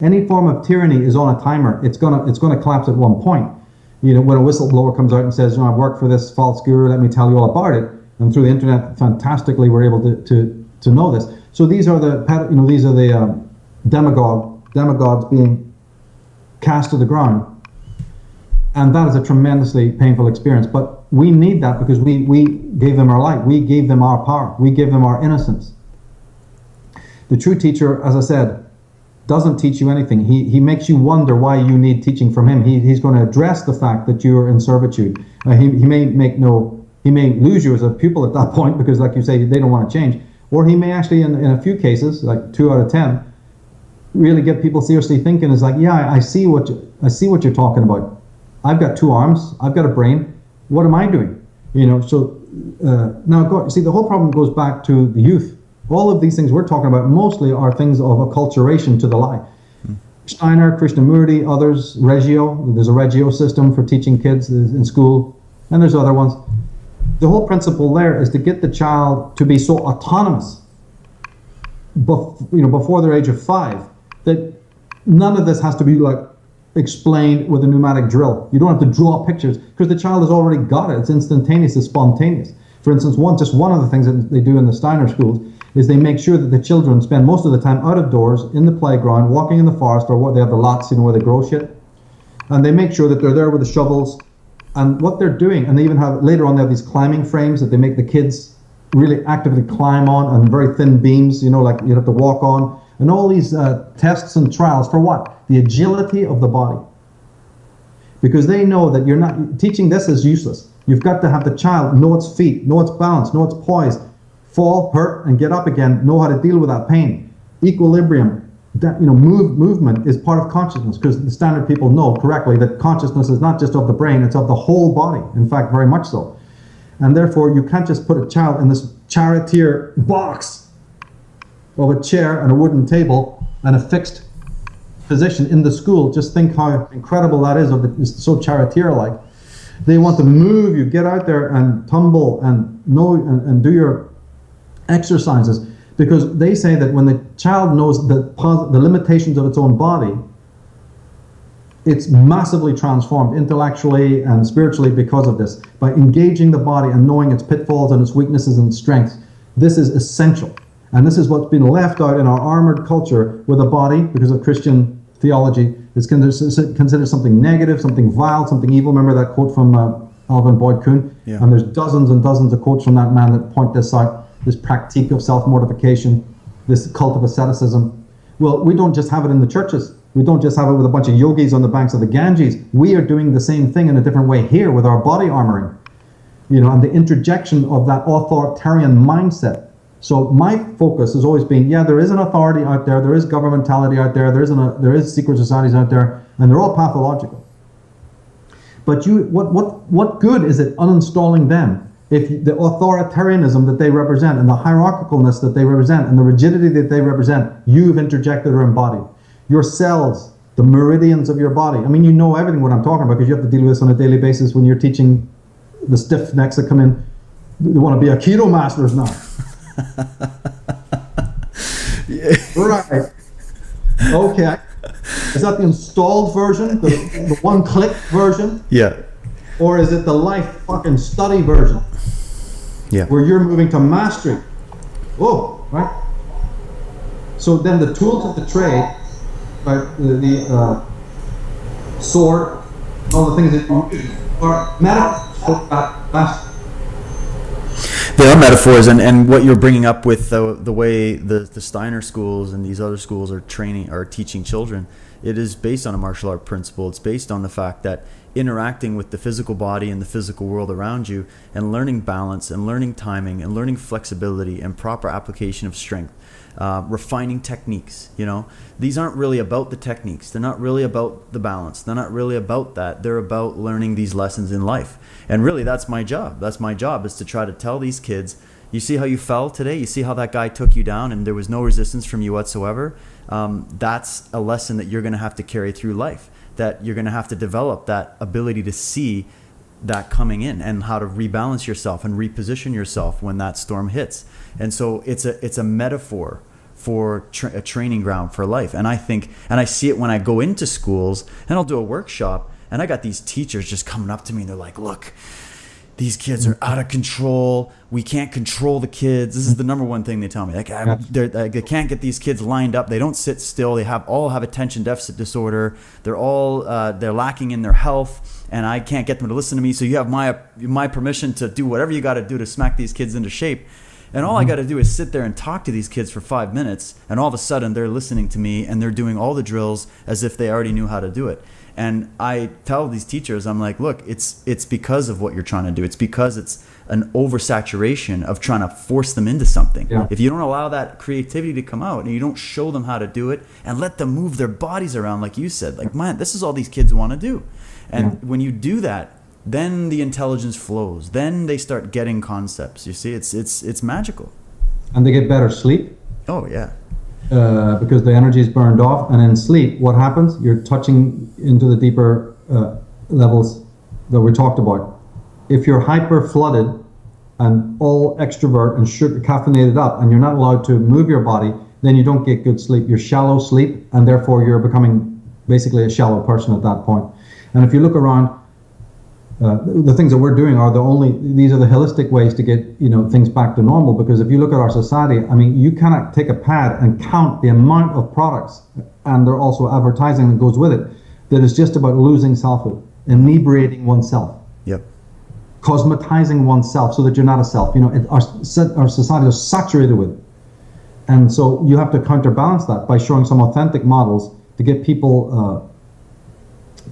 Any form of tyranny is on a timer. It's gonna collapse at one point. When a whistleblower comes out and says, I've worked for this false guru, let me tell you all about it. And through the internet, fantastically, we're able to know this. So these are the demagogues being cast to the ground. And that is a tremendously painful experience. But we need that because we gave them our light. We gave them our power. We gave them our innocence. The true teacher, as I said, doesn't teach you anything. He makes you wonder why you need teaching from him. He's going to address the fact that you're in servitude. He may lose you as a pupil at that point because, like you say, they don't want to change. Or he may actually, in a few cases, like 2 out of 10, really get people seriously thinking. It's like, yeah, I see what you're talking about. I've got 2 arms. I've got a brain. What am I doing? So now, see, the whole problem goes back to the youth. All of these things we're talking about mostly are things of acculturation to the lie. Steiner, Krishnamurti, others, Reggio. There's a Reggio system for teaching kids in school, and there's other ones. The whole principle there is to get the child to be so autonomous, before their age of 5, that none of this has to be like explained with a pneumatic drill. You don't have to draw pictures because the child has already got it. It's instantaneous. It's spontaneous. For instance, one of the things that they do in the Steiner schools is they make sure that the children spend most of the time out of doors, in the playground, walking in the forest, or what they have the lots, where they grow shit. And they make sure that they're there with the shovels. And what they're doing, and they even have, later on, they have these climbing frames that they make the kids really actively climb on, and very thin beams, like you have to walk on. And all these tests and trials for what? The agility of the body. Because they know that you're not, teaching this is useless. You've got to have the child know its feet, know its balance, know its poise, fall, hurt, and get up again, know how to deal with that pain. Equilibrium, movement is part of consciousness, because the standard people know correctly that consciousness is not just of the brain, it's of the whole body. In fact, very much so. And therefore, you can't just put a child in this charioteer box of a chair and a wooden table and a fixed position in the school. Just think how incredible that is. It's so charioteer-like. They want to move you, get out there and tumble and do your exercises, because they say that when the child knows the limitations of its own body, it's massively transformed intellectually and spiritually because of this. By engaging the body and knowing its pitfalls and its weaknesses and strengths, this is essential. And this is what's been left out in our armored culture, where the body, because of Christian theology, is considered something negative, something vile, something evil. Remember that quote from Alvin Boyd Kuhn? Yeah. And there's dozens and dozens of quotes from that man that point this out. This pratique of self-mortification, this cult of asceticism. Well, we don't just have it in the churches. We don't just have it with a bunch of yogis on the banks of the Ganges. We are doing the same thing in a different way here with our body armoring, and the interjection of that authoritarian mindset. So my focus has always been, there is an authority out there is governmentality out there, there is secret societies out there, and they're all pathological. But what good is it uninstalling them if the authoritarianism that they represent and the hierarchicalness that they represent and the rigidity that they represent, you've interjected or embodied? Your cells, the meridians of your body. I mean, you know everything what I'm talking about, because you have to deal with this on a daily basis when you're teaching the stiff necks that come in. They want to be Aikido masters now. Yeah. Right. Okay. Is that the installed version? The one-click version? Yeah. Or is it the life fucking study version? Yeah. Where you're moving to mastery. Oh, right? So then the tools of the trade, right, the sword, all the things that you use are metaphors for that mastery. They are metaphors, and what you're bringing up with the way the Steiner schools and these other schools are teaching children, it is based on a martial art principle. It's based on the fact that interacting with the physical body and the physical world around you, and learning balance and learning timing and learning flexibility and proper application of strength, refining techniques. These aren't really about the techniques. They're not really about the balance. They're not really about that. They're about learning these lessons in life. And really, that's my job. That's my job, is to try to tell these kids, you see how you fell today? You see how that guy took you down and there was no resistance from you whatsoever? That's a lesson that you're going to have to carry through life, that you're going to have to develop that ability to see that coming in and how to rebalance yourself and reposition yourself when that storm hits. And so it's a metaphor for a training ground for life. And I think, and I see it when I go into schools and I'll do a workshop, and I got these teachers just coming up to me and they're like, look, these kids are out of control. We can't control the kids. This is the number one thing they tell me. Like, they can't get these kids lined up. They don't sit still. They all have attention deficit disorder. They're all they're lacking in their health, and I can't get them to listen to me. So you have my permission to do whatever you got to do to smack these kids into shape. And all I got to do is sit there and talk to these kids for 5 minutes, and all of a sudden they're listening to me and they're doing all the drills as if they already knew how to do it. And I tell these teachers, I'm like, look, it's because of what you're trying to do. It's because it's an oversaturation of trying to force them into something. Yeah. If you don't allow that creativity to come out and you don't show them how to do it and let them move their bodies around, like you said, like, man, this is all these kids want to do. And when you do that, then the intelligence flows. Then they start getting concepts. You see, it's magical. And they get better sleep. Oh, yeah. Because the energy is burned off, and in sleep, what happens? You're touching into the deeper levels that we talked about. If you're hyper flooded and all extrovert and caffeinated up, and you're not allowed to move your body, then you don't get good sleep. You're shallow sleep, and therefore you're becoming basically a shallow person at that point. And if you look around, the things that we're doing these are the holistic ways to get things back to normal. Because if you look at our society, I mean, you cannot take a pad and count the amount of products, and they're also advertising that goes with it, that is just about losing selfhood, inebriating oneself, cosmetizing oneself so that you're not a self. Our society is saturated with it, and so you have to counterbalance that by showing some authentic models to get people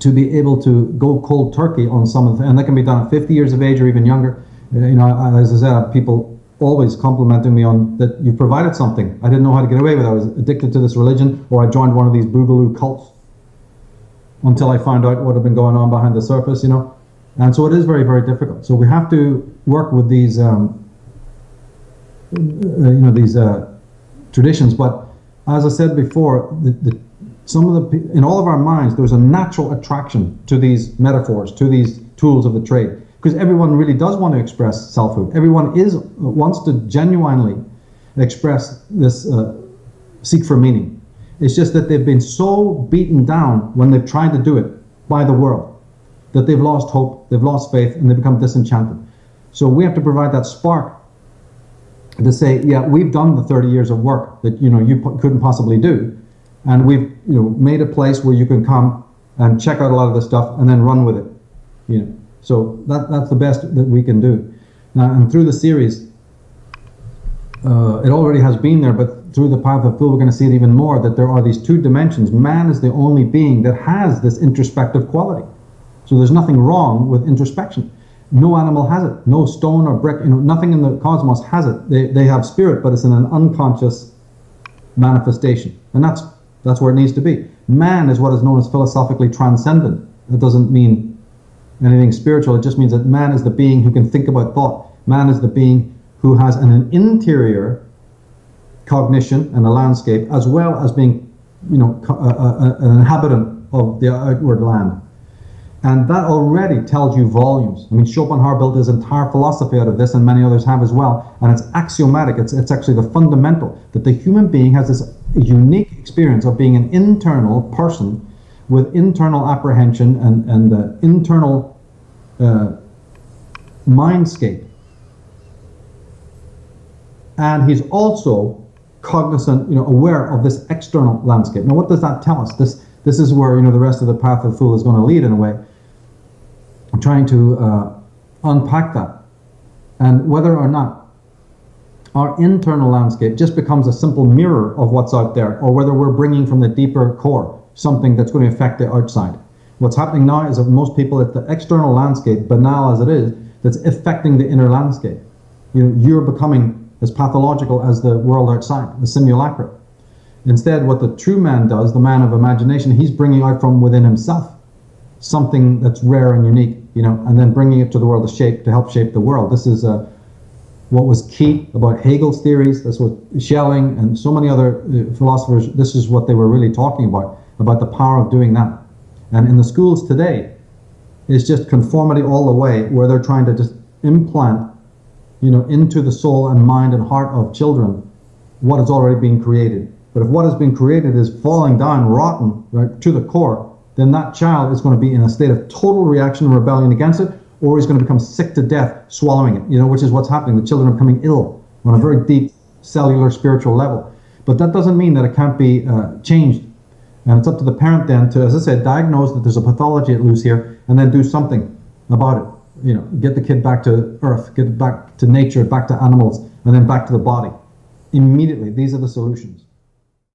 to be able to go cold turkey on some of the, and that can be done at 50 years of age or even younger. As I said, I have people always complimenting me on that. You provided something I didn't know how to get away with. I was addicted to this religion, or I joined one of these boogaloo cults until I found out what had been going on behind the surface, And so it is very, very difficult. So we have to work with these, these traditions. But as I said before, in all of our minds, there's a natural attraction to these metaphors, to these tools of the trade, because everyone really does want to express selfhood. Everyone wants to genuinely express this seek for meaning. It's just that they've been so beaten down when they've tried to do it by the world that they've lost hope, they've lost faith, and they become disenchanted. So we have to provide that spark to say, yeah, we've done the 30 years of work that you couldn't possibly do. And we've made a place where you can come and check out a lot of this stuff and then run with it. So that's the best that we can do. Now, and through the series, it already has been there, but through the Path of Fool, we're going to see it even more, that there are these two dimensions. Man is the only being that has this introspective quality. So there's nothing wrong with introspection. No animal has it. No stone or brick, nothing in the cosmos has it. They have spirit, but it's in an unconscious manifestation. And that's where it needs to be. Man is what is known as philosophically transcendent. That doesn't mean anything spiritual. It just means that man is the being who can think about thought. Man is the being who has an interior cognition and a landscape, as well as being, an inhabitant of the outward land. And that already tells you volumes. I mean, Schopenhauer built his entire philosophy out of this, and many others have as well. And it's axiomatic. It's actually the fundamental, that the human being has this unique experience of being an internal person with internal apprehension and internal mindscape. And he's also cognizant, aware of this external landscape. Now, what does that tell us? This is where the rest of the Path of the Fool is going to lead in a way. I'm trying to unpack that, and whether or not our internal landscape just becomes a simple mirror of what's out there, or whether we're bringing from the deeper core something that's going to affect the outside. What's happening now is that most people, it's the external landscape, banal as it is, that's affecting the inner landscape. You're becoming as pathological as the world outside, the simulacra. Instead, what the true man does, the man of imagination, he's bringing out from within himself something that's rare and unique, and then bringing it to the world to help shape the world. This is what was key about Hegel's theories. That's what Schelling and so many other philosophers, this is what they were really talking about the power of doing that. And in the schools today, it's just conformity all the way, where they're trying to just implant, into the soul and mind and heart of children what is already being created. But if what has been created is falling down rotten, right, to the core, then that child is going to be in a state of total reaction and rebellion against it, or he's going to become sick to death swallowing it, which is what's happening. The children are becoming ill on a very deep cellular spiritual level. But that doesn't mean that it can't be changed. And it's up to the parent then to, as I said, diagnose that there's a pathology at loose here, and then do something about it. Get the kid back to earth, get it back to nature, back to animals, and then back to the body. Immediately, these are the solutions.